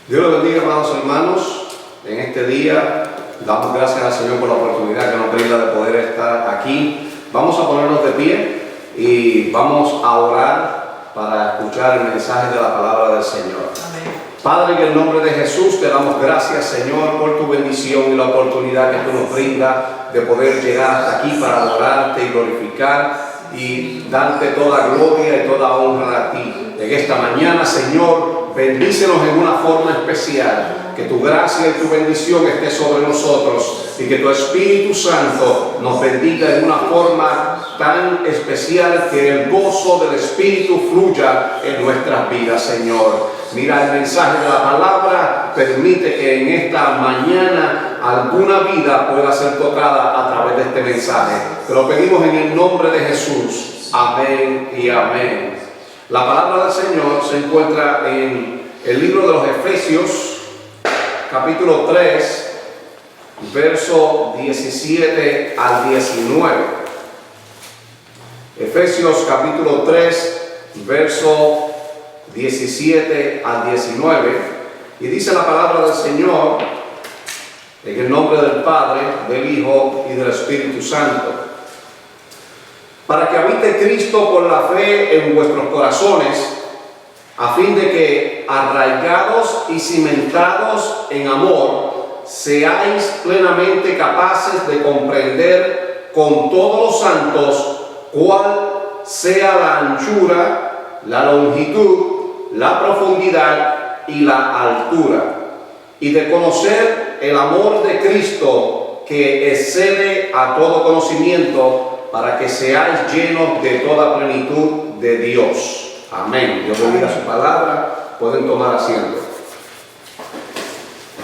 Dios los bendiga, amados hermanos. En este día damos gracias al Señor por la oportunidad que nos brinda de poder estar aquí. Vamos a ponernos de pie y vamos a orar para escuchar el mensaje de la palabra del Señor. Amén. Padre, en el nombre de Jesús te damos gracias, Señor, por tu bendición y la oportunidad que tú nos brindas de poder llegar hasta aquí para adorarte y glorificar y darte toda gloria y toda honra a ti. En esta mañana, Señor, bendícenos en una forma especial, que tu gracia y tu bendición esté sobre nosotros y que tu Espíritu Santo nos bendiga en una forma tan especial que el gozo del Espíritu fluya en nuestras vidas, Señor. Mira el mensaje de la palabra, permite que en esta mañana alguna vida pueda ser tocada a través de este mensaje. Te lo pedimos en el nombre de Jesús. Amén y amén. La palabra del Señor se encuentra en el libro de los Efesios, capítulo 3, verso 17 al 19. Efesios capítulo 3, verso 17 al 19. Y dice la palabra del Señor, en el nombre del Padre, del Hijo y del Espíritu Santo. Para que habite Cristo por la fe en vuestros corazones, a fin de que, arraigados y cimentados en amor, seáis plenamente capaces de comprender con todos los santos cuál sea la anchura, la longitud, la profundidad y la altura, y de conocer el amor de Cristo que excede a todo conocimiento, para que seáis llenos de toda plenitud de Dios. Amén. Dios bendiga su palabra. Pueden tomar asiento.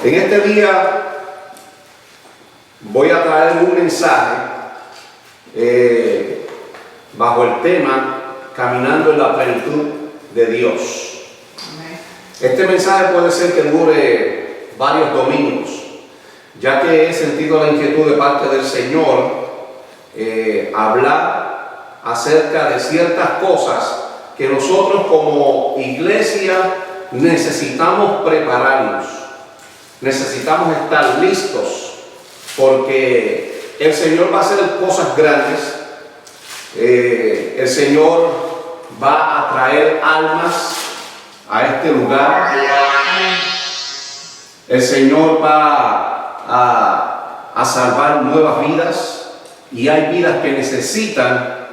En este día voy a traer un mensaje bajo el tema Caminando en la plenitud de Dios. Este mensaje puede ser que dure varios domingos, ya que he sentido la inquietud de parte del Señor hablar acerca de ciertas cosas que nosotros como iglesia necesitamos prepararnos, necesitamos estar listos, porque el Señor va a hacer cosas grandes. El Señor va a traer almas a este lugar. El Señor va a salvar nuevas vidas. Y hay vidas que necesitan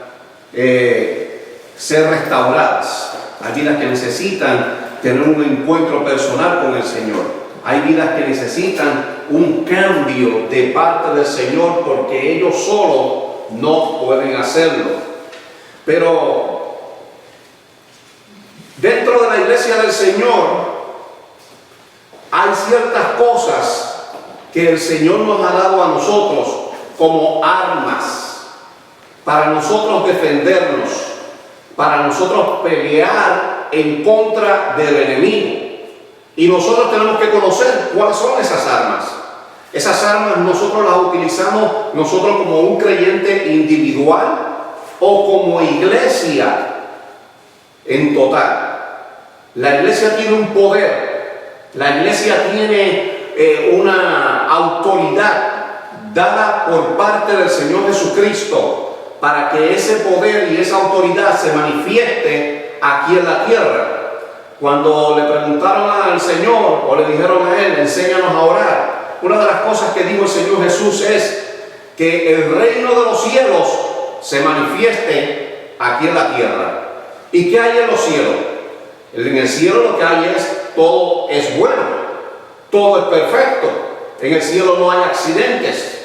ser restauradas. Hay vidas que necesitan tener un encuentro personal con el Señor. Hay vidas que necesitan un cambio de parte del Señor, porque ellos solos no pueden hacerlo. Pero dentro de la iglesia del Señor hay ciertas cosas que el Señor nos ha dado a nosotros como armas para nosotros defendernos, para nosotros pelear en contra del enemigo. Y nosotros tenemos que conocer cuáles son esas armas. Esas armas nosotros las utilizamos nosotros como un creyente individual o como iglesia en total. La iglesia tiene un poder, la iglesia tiene una autoridad dada por parte del Señor Jesucristo, para que ese poder y esa autoridad se manifieste aquí en la tierra. Cuando le preguntaron al Señor, o le dijeron a Él, enséñanos a orar, una de las cosas que dijo el Señor Jesús es que el reino de los cielos se manifieste aquí en la tierra. ¿Y qué hay en los cielos? En el cielo lo que hay es, todo es bueno, todo es perfecto. En el cielo no hay accidentes.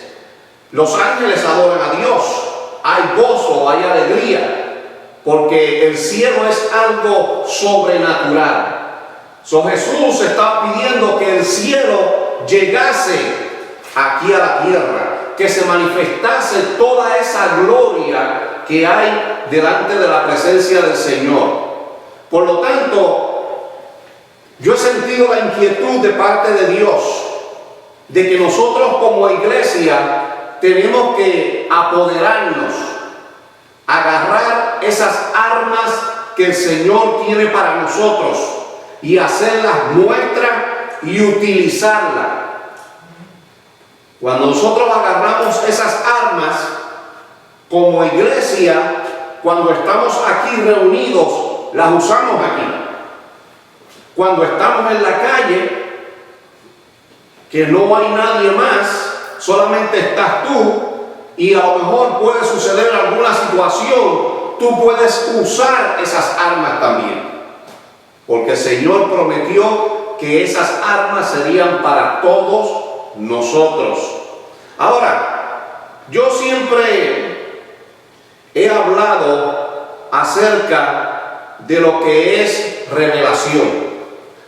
Los ángeles adoran a Dios, hay gozo, hay alegría, porque el cielo es algo sobrenatural. Jesús está pidiendo que el cielo llegase aquí a la tierra, que se manifestase toda esa gloria que hay delante de la presencia del Señor. Por lo tanto, yo he sentido la inquietud de parte de Dios, de que nosotros como iglesia tenemos que apoderarnos, agarrar esas armas que el Señor tiene para nosotros y hacerlas nuestras y utilizarla. Cuando nosotros agarramos esas armas como iglesia, cuando estamos aquí reunidos, las usamos aquí. Cuando estamos en la calle, que no hay nadie más, solamente estás tú, y a lo mejor puede suceder alguna situación, tú puedes usar esas armas también. Porque el Señor prometió que esas armas serían para todos nosotros. Ahora, yo siempre he hablado acerca de lo que es revelación.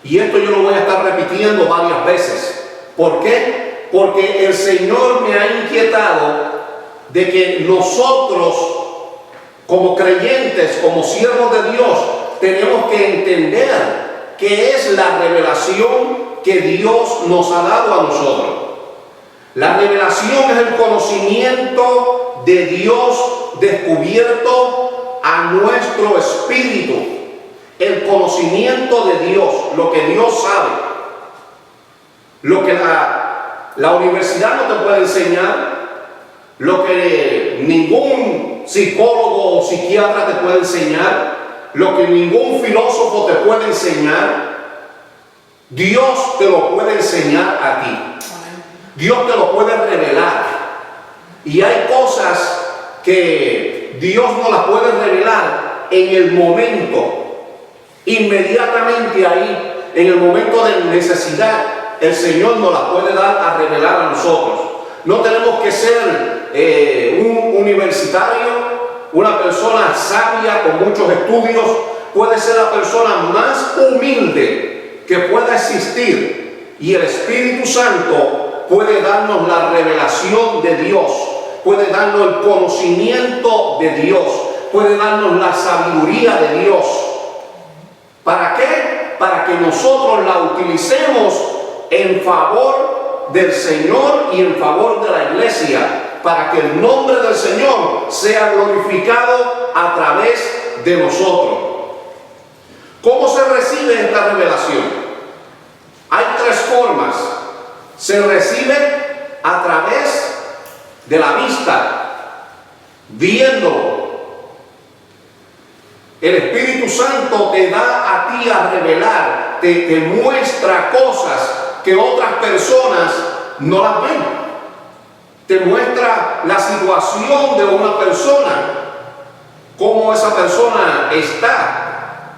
Y esto yo lo voy a estar repitiendo varias veces. ¿Por qué? Porque el Señor me ha inquietado de que nosotros, como creyentes, como siervos de Dios, tenemos que entender qué es la revelación que Dios nos ha dado a nosotros. La revelación es el conocimiento de Dios descubierto a nuestro espíritu. El conocimiento de Dios, lo que Dios sabe. Lo que la universidad no te puede enseñar, lo que ningún psicólogo o psiquiatra te puede enseñar, lo que ningún filósofo te puede enseñar, Dios te lo puede enseñar a ti. Dios te lo puede revelar. Y hay cosas que Dios no las puede revelar en el momento, inmediatamente ahí, en el momento de necesidad. El Señor nos las puede dar a revelar a nosotros. No tenemos que ser un universitario, una persona sabia con muchos estudios. Puede ser la persona más humilde que pueda existir, y el Espíritu Santo puede darnos la revelación de Dios, puede darnos el conocimiento de Dios, puede darnos la sabiduría de Dios. ¿Para qué? Para que nosotros la utilicemos en favor del Señor y en favor de la iglesia, para que el nombre del Señor sea glorificado a través de nosotros. ¿Cómo se recibe esta revelación? Hay tres formas. Se recibe a través de la vista, viéndolo. El Espíritu Santo te da a ti a revelar, te muestra cosas que otras personas no las ven. Te muestra la situación de una persona, cómo esa persona está.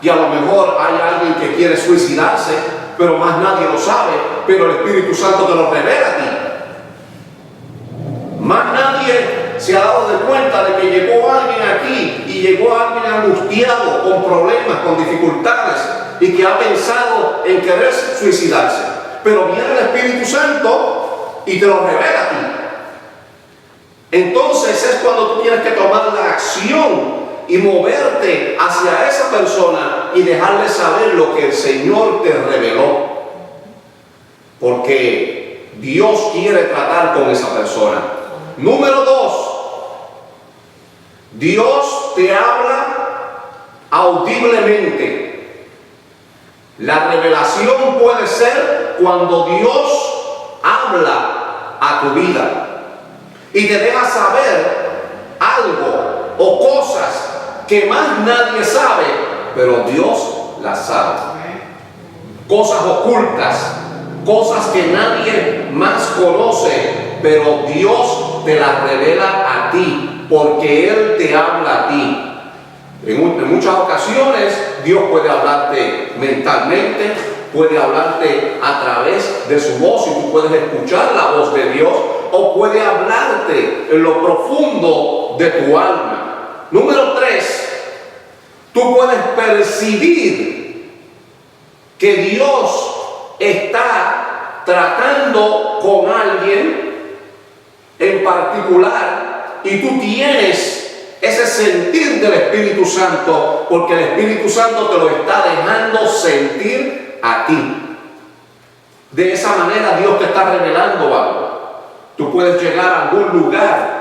Y a lo mejor hay alguien que quiere suicidarse, pero más nadie lo sabe, pero el Espíritu Santo te lo revela a ti. Más nadie se ha dado de cuenta de que llegó alguien aquí y llegó alguien angustiado, con problemas, con dificultades, y que ha pensado en querer suicidarse. Pero viene el Espíritu Santo y te lo revela a ti. Entonces es cuando tú tienes que tomar la acción y moverte hacia esa persona y dejarle saber lo que el Señor te reveló. Porque Dios quiere tratar con esa persona. Número 2. Dios te habla audiblemente. La revelación puede ser cuando Dios habla a tu vida y te deja saber algo o cosas que más nadie sabe, pero Dios las sabe. Cosas ocultas, cosas que nadie más conoce, pero Dios te las revela a ti, porque Él te habla a ti. En muchas ocasiones Dios puede hablarte mentalmente, puede hablarte a través de su voz y tú puedes escuchar la voz de Dios, o puede hablarte en lo profundo de tu alma. Número 3, tú puedes percibir que Dios está tratando con alguien en particular y tú tienes ese sentir del Espíritu Santo, porque el Espíritu Santo te lo está dejando sentir a ti. De esa manera Dios te está revelando algo. Tú puedes llegar a algún lugar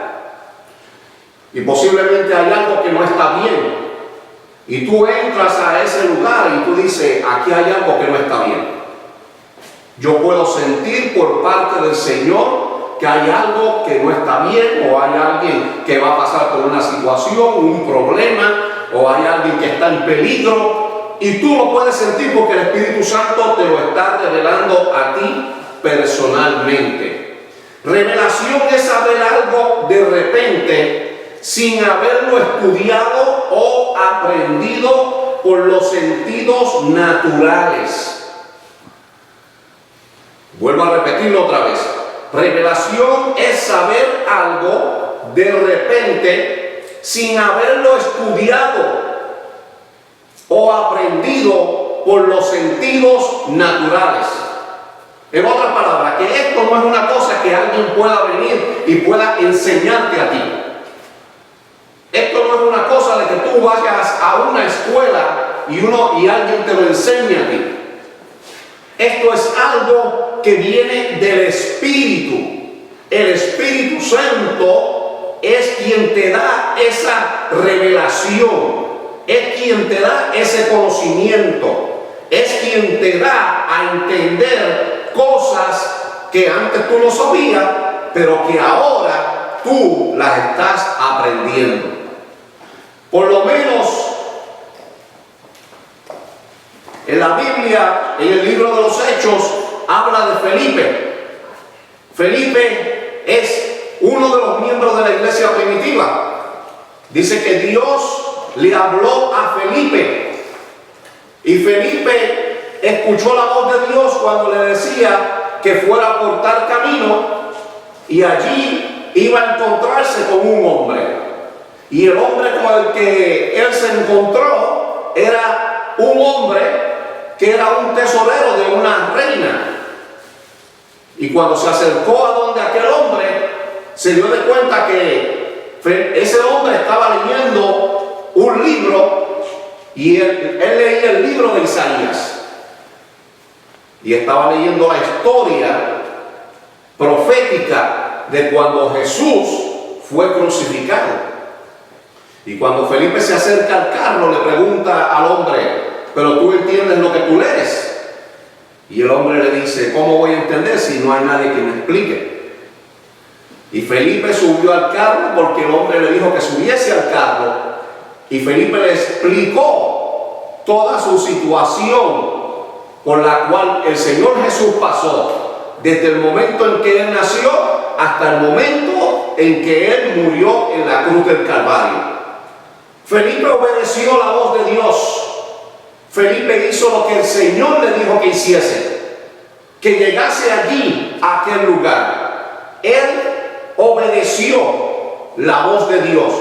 y posiblemente hay algo que no está bien, y tú entras a ese lugar y tú dices, aquí hay algo que no está bien. Yo puedo sentir por parte del Señor que hay algo que no está bien, o hay alguien que va a pasar por una situación, un problema, o hay alguien que está en peligro, y tú lo puedes sentir porque el Espíritu Santo te lo está revelando a ti personalmente. Revelación es saber algo de repente sin haberlo estudiado o aprendido por los sentidos naturales. Vuelvo a repetirlo otra vez. Revelación es saber algo de repente sin haberlo estudiado o aprendido por los sentidos naturales. En otras palabras, que esto no es una cosa que alguien pueda venir y pueda enseñarte a ti. Esto no es una cosa de que tú vayas a una escuela y alguien te lo enseñe a ti. Esto es algo que viene del Espíritu. El Espíritu Santo es quien te da esa revelación, es quien te da ese conocimiento, es quien te da a entender cosas que antes tú no sabías, pero que ahora tú las estás aprendiendo. Por lo menos en la Biblia, en el libro de los Hechos, habla de Felipe. Felipe es uno de los miembros de la iglesia primitiva. Dice que Dios le habló a Felipe. Y Felipe escuchó la voz de Dios cuando le decía que fuera por tal camino. Y allí iba a encontrarse con un hombre. Y el hombre con el que él se encontró era un hombre que era un tesorero de una reina. Y cuando se acercó a donde aquel hombre, se dio de cuenta que ese hombre estaba leyendo un libro, y él leía el libro de Isaías. Y estaba leyendo la historia profética de cuando Jesús fue crucificado. Y cuando Felipe se acerca al carro, le pregunta al hombre: ¿pero tú entiendes lo que tú lees? Y el hombre le dice: ¿cómo voy a entender si no hay nadie que me explique? Y Felipe subió al carro porque el hombre le dijo que subiese al carro. Y Felipe le explicó toda su situación por la cual el Señor Jesús pasó, desde el momento en que Él nació hasta el momento en que Él murió en la cruz del Calvario. Felipe obedeció la voz de Dios. Felipe hizo lo que el Señor le dijo que hiciese, que llegase allí, a aquel lugar. Él obedeció la voz de Dios.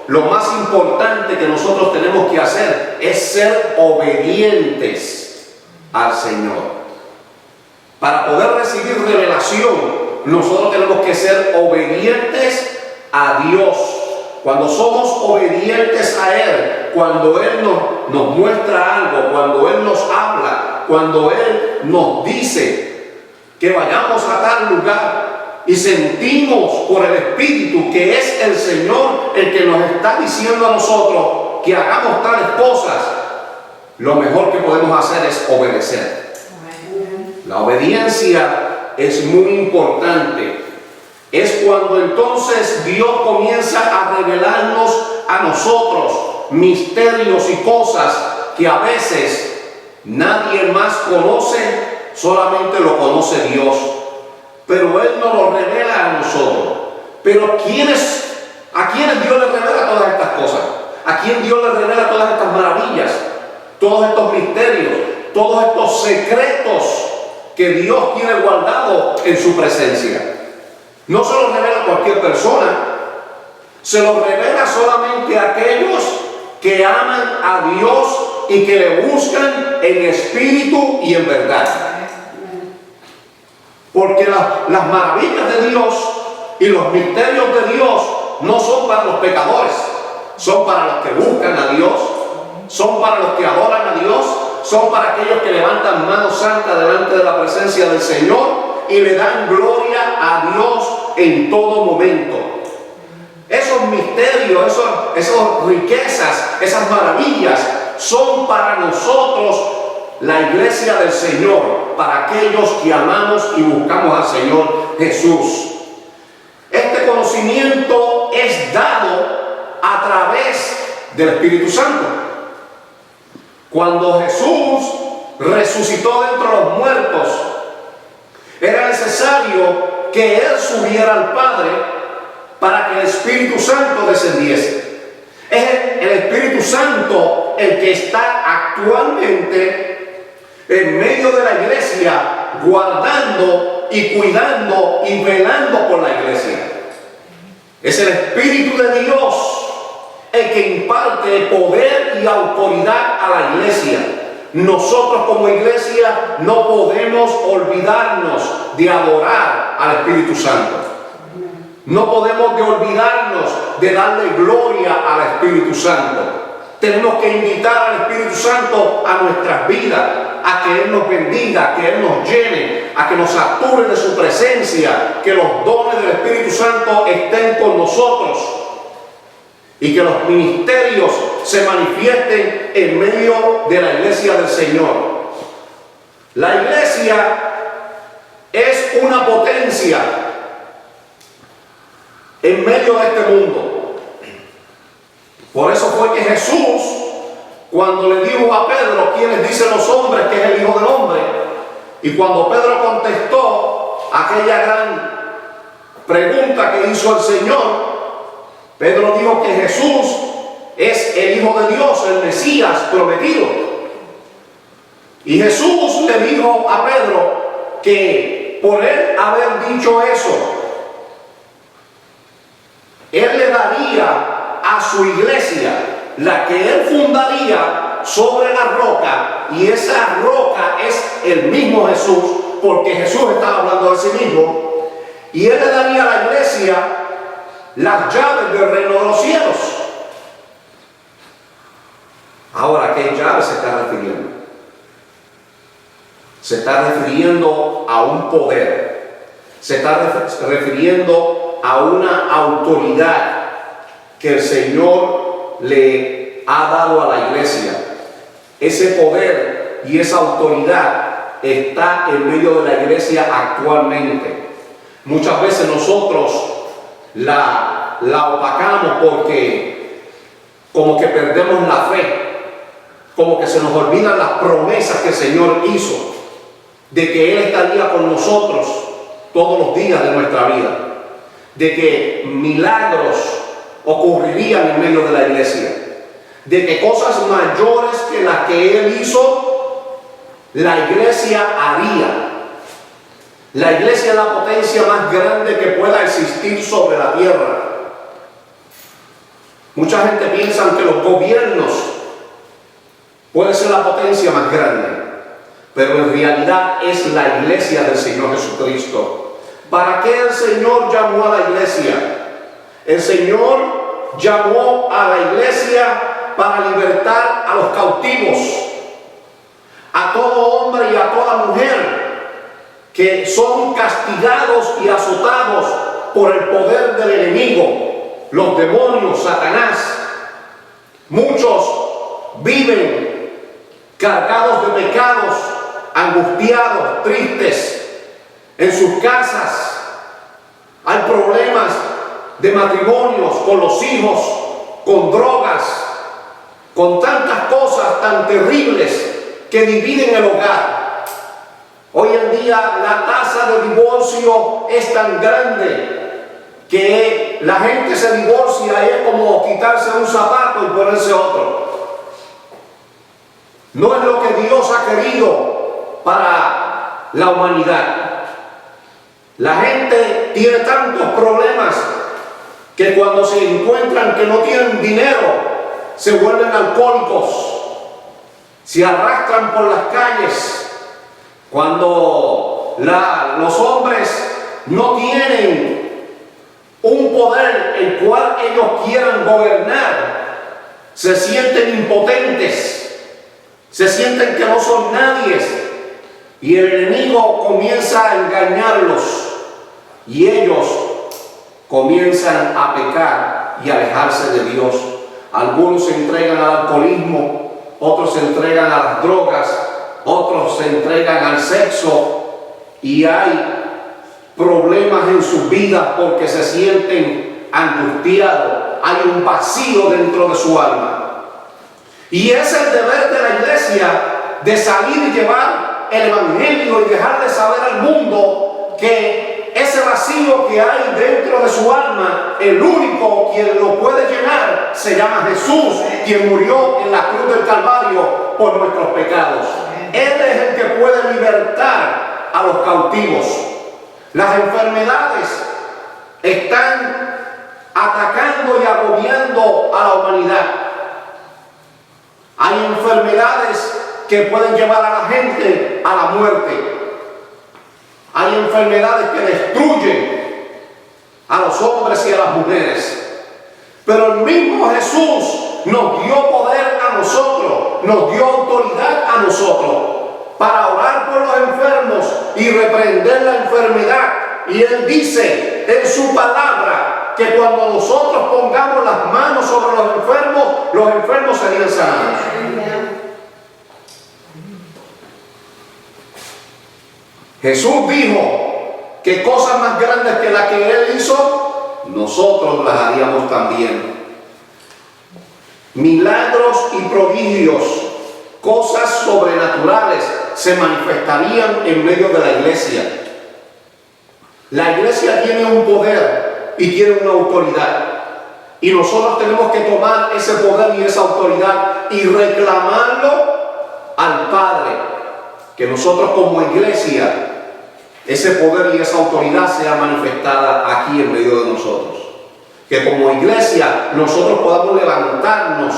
Lo más importante que nosotros tenemos que hacer es ser obedientes al Señor. Para poder recibir revelación, nosotros tenemos que ser obedientes a Dios. Cuando somos obedientes a Él, cuando Él nos muestra algo, cuando Él nos habla, cuando Él nos dice que vayamos a tal lugar y sentimos por el Espíritu que es el Señor el que nos está diciendo a nosotros que hagamos tales cosas, lo mejor que podemos hacer es obedecer. La obediencia es muy importante. Es cuando entonces Dios comienza a revelarnos a nosotros misterios y cosas que a veces nadie más conoce, solamente lo conoce Dios. Pero Él nos lo revela a nosotros. Pero ¿a quiénes Dios le revela todas estas cosas? ¿A quién Dios le revela todas estas maravillas? Todos estos misterios, todos estos secretos que Dios tiene guardado en su presencia. No se lo revela a cualquier persona, se lo revela solamente a aquellos que aman a Dios y que le buscan en espíritu y en verdad. Porque las maravillas de Dios y los misterios de Dios no son para los pecadores, son para los que buscan a Dios, son para los que adoran a Dios, son para aquellos que levantan mano santa delante de la presencia del Señor y le dan gloria a Dios en todo momento. Esos misterios, esas riquezas, esas maravillas son para nosotros la iglesia del Señor para aquellos que amamos y buscamos al Señor Jesús. Este conocimiento es dado a través del Espíritu Santo. Cuando Jesús resucitó de entre los muertos, era necesario que Él subiera al Padre para que el Espíritu Santo descendiese. Es el Espíritu Santo el que está actualmente en medio de la iglesia, guardando y cuidando y velando por la iglesia. Es el Espíritu de Dios el que imparte poder y autoridad a la iglesia. Nosotros como iglesia no podemos olvidarnos de adorar al Espíritu Santo. No podemos de olvidarnos de darle gloria al Espíritu Santo. Tenemos que invitar al Espíritu Santo a nuestras vidas, a que Él nos bendiga, a que Él nos llene, a que nos sature de su presencia, que los dones del Espíritu Santo estén con nosotros y que los ministerios se manifiesten en medio de la iglesia del Señor. La iglesia es una potencia en medio de este mundo. Por eso fue que Jesús, cuando le dijo a Pedro, ¿quiénes dicen los hombres que es el Hijo del Hombre? Y cuando Pedro contestó aquella gran pregunta que hizo el Señor, Pedro dijo que Jesús es el Hijo de Dios, el Mesías prometido. Y Jesús le dijo a Pedro que por él haber dicho eso, Él le daría a su iglesia, la que Él fundaría sobre la roca, y esa roca es el mismo Jesús, porque Jesús estaba hablando de sí mismo, y Él le daría a la iglesia las llaves del reino de los cielos. Ahora, ¿a qué llaves se está refiriendo? Se está refiriendo a un poder, se está refiriendo a una autoridad que el Señor le ha dado a la iglesia. Ese poder y esa autoridad está en medio de la iglesia actualmente. Muchas veces nosotros la opacamos porque como que perdemos la fe, como que se nos olvidan las promesas que el Señor hizo de que Él estaría con nosotros todos los días de nuestra vida, de que milagros ocurrirían en medio de la iglesia, de que cosas mayores que las que Él hizo, la iglesia haría. La iglesia es la potencia más grande que pueda existir sobre la tierra. Mucha gente piensa que los gobiernos pueden ser la potencia más grande, pero en realidad es la iglesia del Señor Jesucristo. ¿Para qué el Señor llamó a la iglesia? El Señor llamó a la iglesia para libertar a los cautivos, a todo hombre y a toda mujer que son castigados y azotados por el poder del enemigo, los demonios, Satanás. Muchos viven cargados de pecados, angustiados, tristes, en sus casas. Hay problemas de matrimonios, con los hijos, con drogas, con tantas cosas tan terribles que dividen el hogar. Hoy en día la tasa de divorcio es tan grande que la gente se divorcia y es como quitarse un zapato y ponerse otro. No es lo que Dios ha querido para la humanidad. La gente tiene tantos problemas que cuando se encuentran que no tienen dinero, se vuelven alcohólicos, se arrastran por las calles. Cuando los hombres no tienen un poder el cual ellos quieran gobernar, se sienten impotentes, se sienten que no son nadie, y el enemigo comienza a engañarlos y ellos comienzan a pecar y a alejarse de Dios. Algunos se entregan al alcoholismo, otros se entregan a las drogas, otros se entregan al sexo y hay problemas en sus vidas porque se sienten angustiados, hay un vacío dentro de su alma. Y es el deber de la iglesia de salir y llevar el evangelio y dejar de saber al mundo que ese vacío que hay dentro de su alma, el único quien lo puede llenar se llama Jesús, quien murió en la cruz del Calvario por nuestros pecados. Él es el que puede libertar a los cautivos. Las enfermedades están atacando y agobiando a la humanidad. Hay enfermedades que pueden llevar a la gente a la muerte. Hay enfermedades que destruyen a los hombres y a las mujeres. Pero el mismo Jesús nos dio poder a nosotros, nos dio autoridad a nosotros para orar por los enfermos y reprender la enfermedad. Y Él dice en su palabra que cuando nosotros pongamos las manos sobre los enfermos serían sanados. Jesús dijo que cosas más grandes que las que Él hizo, nosotros las haríamos también. Milagros y prodigios, cosas sobrenaturales se manifestarían en medio de la iglesia. La iglesia tiene un poder y tiene una autoridad. Y nosotros tenemos que tomar ese poder y esa autoridad y reclamarlo al Padre. Que nosotros como iglesia, ese poder y esa autoridad sea manifestada aquí en medio de nosotros. Que como iglesia nosotros podamos levantarnos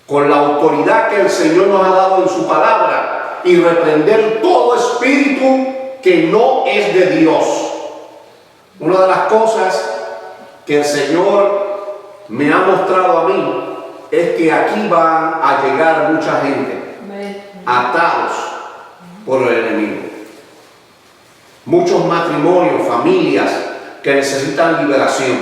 con la autoridad que el Señor nos ha dado en su palabra y reprender todo espíritu que no es de Dios. Una de las cosas que el Señor me ha mostrado a mí es que aquí van a llegar mucha gente atados por el enemigo. Muchos matrimonios, familias que necesitan liberación.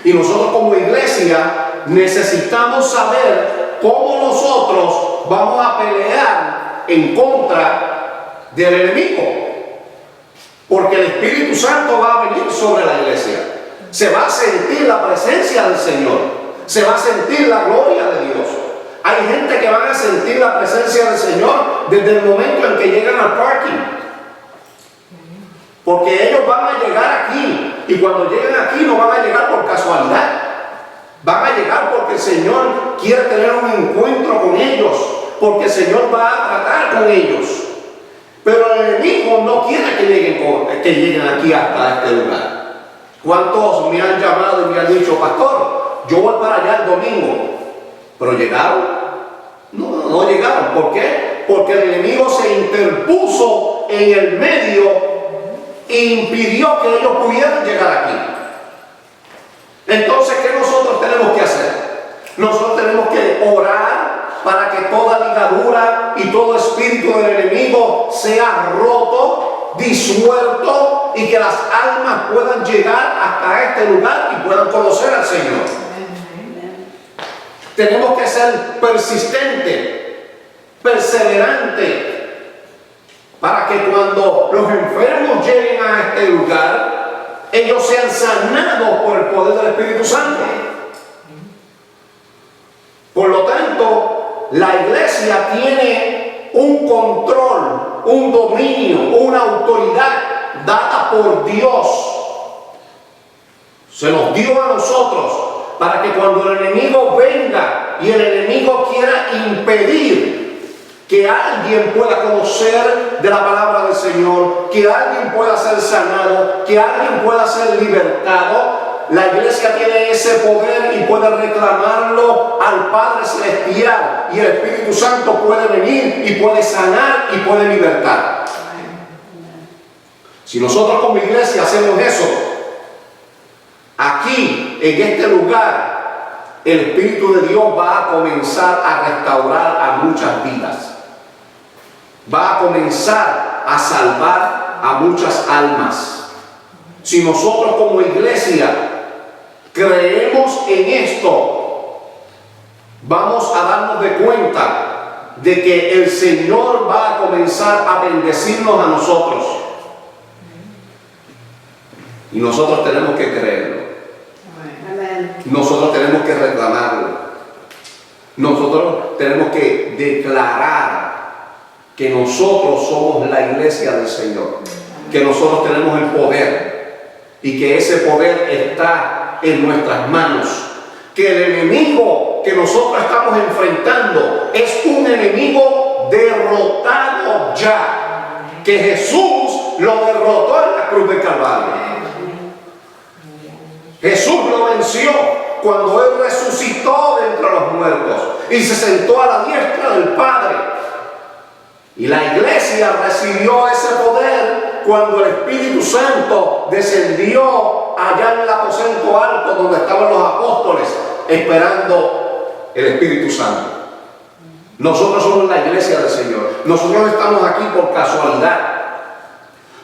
Y nosotros como iglesia necesitamos saber cómo nosotros vamos a pelear en contra del enemigo. Porque el Espíritu Santo va a venir sobre la iglesia. Se va a sentir la presencia del Señor. Se va a sentir la gloria de Dios. Hay gente que van a sentir la presencia del Señor desde el momento en que llegan al parking. Porque ellos van a llegar aquí. Y cuando lleguen aquí no van a llegar por casualidad. Van a llegar porque el Señor quiere tener un encuentro con ellos. Porque el Señor va a tratar con ellos. Pero el enemigo no quiere que lleguen aquí hasta este lugar. ¿Cuántos me han llamado y me han dicho, pastor, yo voy para allá el domingo? ¿Pero llegaron? No llegaron. ¿Por qué? Porque el enemigo se interpuso en el medio e impidió que ellos pudieran llegar aquí. Entonces, ¿qué nosotros tenemos que hacer? Nosotros tenemos que orar para que toda ligadura y todo espíritu del enemigo sea roto, disuelto y que las almas puedan llegar hasta este lugar y puedan conocer al Señor. Tenemos que ser persistentes, perseverantes, para que cuando los enfermos lleguen a este lugar, ellos sean sanados por el poder del Espíritu Santo. Por lo tanto, la iglesia tiene un control, un dominio, una autoridad dada por Dios. Se nos dio a nosotros para que cuando el enemigo venga y el enemigo quiera impedir que alguien pueda conocer de la palabra del Señor, que alguien pueda ser sanado, que alguien pueda ser libertado, la iglesia tiene ese poder y puede reclamarlo al Padre Celestial, y el Espíritu Santo puede venir y puede sanar y puede libertar. Si nosotros como iglesia hacemos eso, aquí, en este lugar, el Espíritu de Dios va a comenzar a restaurar a muchas vidas. Va a comenzar a salvar a muchas almas. Si nosotros como iglesia creemos en esto, vamos a darnos de cuenta de que el Señor va a comenzar a bendecirnos a nosotros. Y nosotros tenemos que creerlo. Nosotros tenemos que reclamarlo. Nosotros tenemos que declarar que nosotros somos la iglesia del Señor, que nosotros tenemos el poder y que ese poder está en nuestras manos, que el enemigo que nosotros estamos enfrentando es un enemigo derrotado ya, que Jesús lo derrotó en la cruz del Calvario. Jesús lo venció cuando Él resucitó de entre los muertos y se sentó a la diestra del Padre. Y la iglesia recibió ese poder cuando el Espíritu Santo descendió allá en el aposento alto donde estaban los apóstoles esperando el Espíritu Santo. Nosotros somos la iglesia del Señor. Nosotros no estamos aquí por casualidad.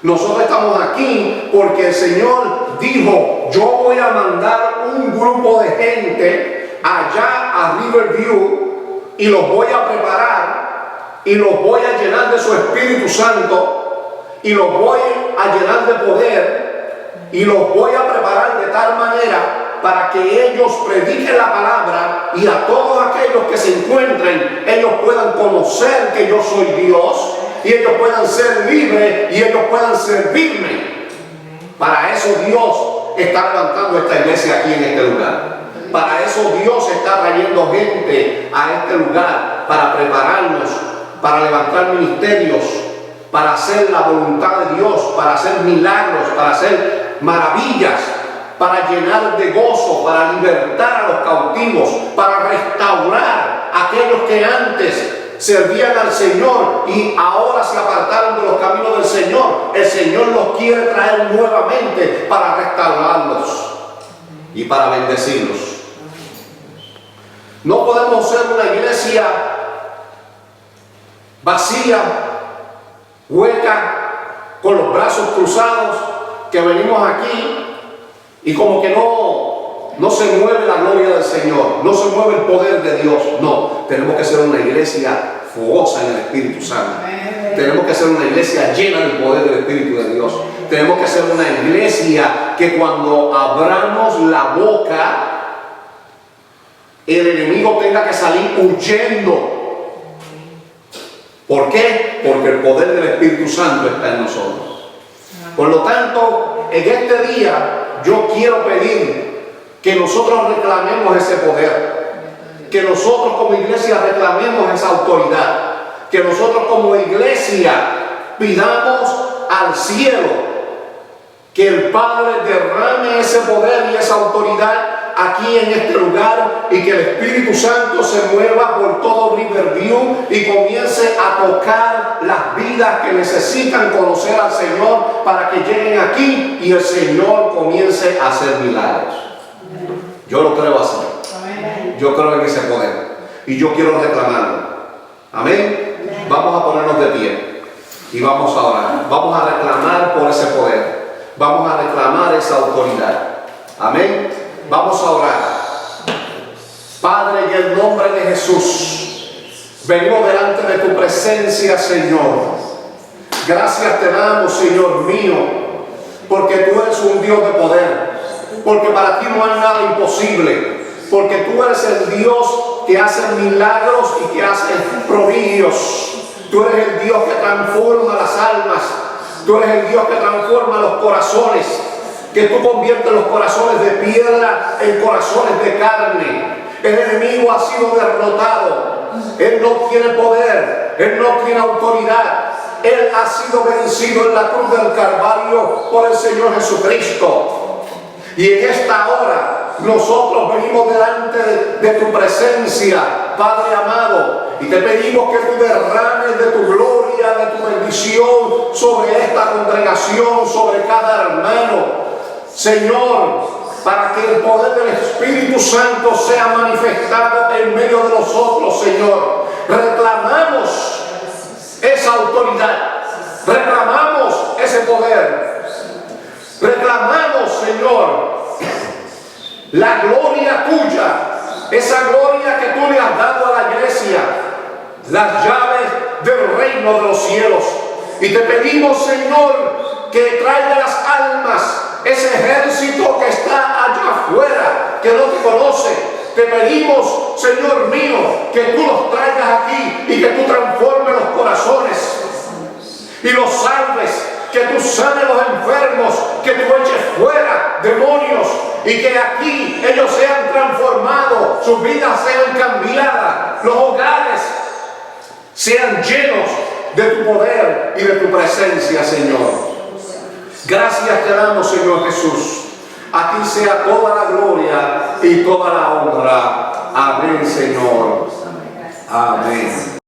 Nosotros estamos aquí porque el Señor dijo: yo voy a mandar un grupo de gente allá a Riverview y los voy a preparar y los voy a llenar de su Espíritu Santo y los voy a llenar de poder y los voy a preparar de tal manera para que ellos prediquen la palabra y a todos aquellos que se encuentren, ellos puedan conocer que yo soy Dios y ellos puedan ser libres y ellos puedan servirme. Para eso Dios está levantando esta iglesia aquí en este lugar. Para eso Dios está trayendo gente a este lugar, para prepararnos, para levantar ministerios, para hacer la voluntad de Dios, para hacer milagros, para hacer maravillas, para llenar de gozo, para libertar a los cautivos, para restaurar a aquellos que antes servían al Señor y ahora se apartaron de los caminos del Señor. El Señor los quiere traer nuevamente para restaurarlos y para bendecirlos. No podemos ser una iglesia vacía, hueca, con los brazos cruzados, que venimos aquí y como que no se mueve la gloria del Señor, no se mueve el poder de Dios. No, tenemos que ser una iglesia fogosa en el Espíritu Santo. Tenemos que ser una iglesia llena del poder del Espíritu de Dios. Tenemos que ser una iglesia que cuando abramos la boca, el enemigo tenga que salir huyendo. ¿Por qué? Porque el poder del Espíritu Santo está en nosotros. Por lo tanto, en este día yo quiero pedir que nosotros reclamemos ese poder, que nosotros como iglesia reclamemos esa autoridad, que nosotros como iglesia pidamos al cielo que el Padre derrame ese poder y esa autoridad aquí en este lugar y que el Espíritu Santo se mueva por todo Riverview y comience a tocar las vidas que necesitan conocer al Señor para que lleguen aquí y el Señor comience a hacer milagros. Yo lo creo así. Yo creo en ese poder y yo quiero reclamarlo. Amén. Vamos a ponernos de pie y vamos a orar. Vamos a reclamar por ese poder. Vamos a reclamar esa autoridad. Amén. Vamos a orar. Padre, en el nombre de Jesús, venimos delante de tu presencia, Señor. Gracias te damos, Señor mío, porque tú eres un Dios de poder, porque para ti no hay nada imposible, porque tú eres el Dios que hace milagros y que hace prodigios. Tú eres el Dios que transforma las almas. Tú eres el Dios que transforma los corazones, que tú conviertes los corazones de piedra en corazones de carne. El enemigo ha sido derrotado. Él no tiene poder, él no tiene autoridad. Él ha sido vencido en la cruz del Calvario por el Señor Jesucristo. Y en esta hora nosotros venimos delante de tu presencia, Padre amado, y te pedimos que tú derrames de tu gloria, de tu bendición sobre esta congregación, sobre cada hermano, Señor, para que el poder del Espíritu Santo sea manifestado en medio de nosotros, Señor. Reclamamos esa autoridad, reclamamos ese poder, reclamamos, Señor, la gloria tuya, esa gloria que tú le has dado a la iglesia, las llaves del reino de los cielos. Y te pedimos, Señor, que traiga las almas, ese ejército que está allá afuera, que no te conoce. Te pedimos, Señor mío, que tú los traigas aquí y que tú transformes los corazones y los salves, que tú sanes los enfermos, que tú eches fuera demonios y que aquí ellos sean transformados, sus vidas sean cambiadas, los hogares sean llenos de tu poder y de tu presencia, Señor. Gracias te damos, Señor Jesús. A ti sea toda la gloria y toda la honra. Amén, Señor. Amén.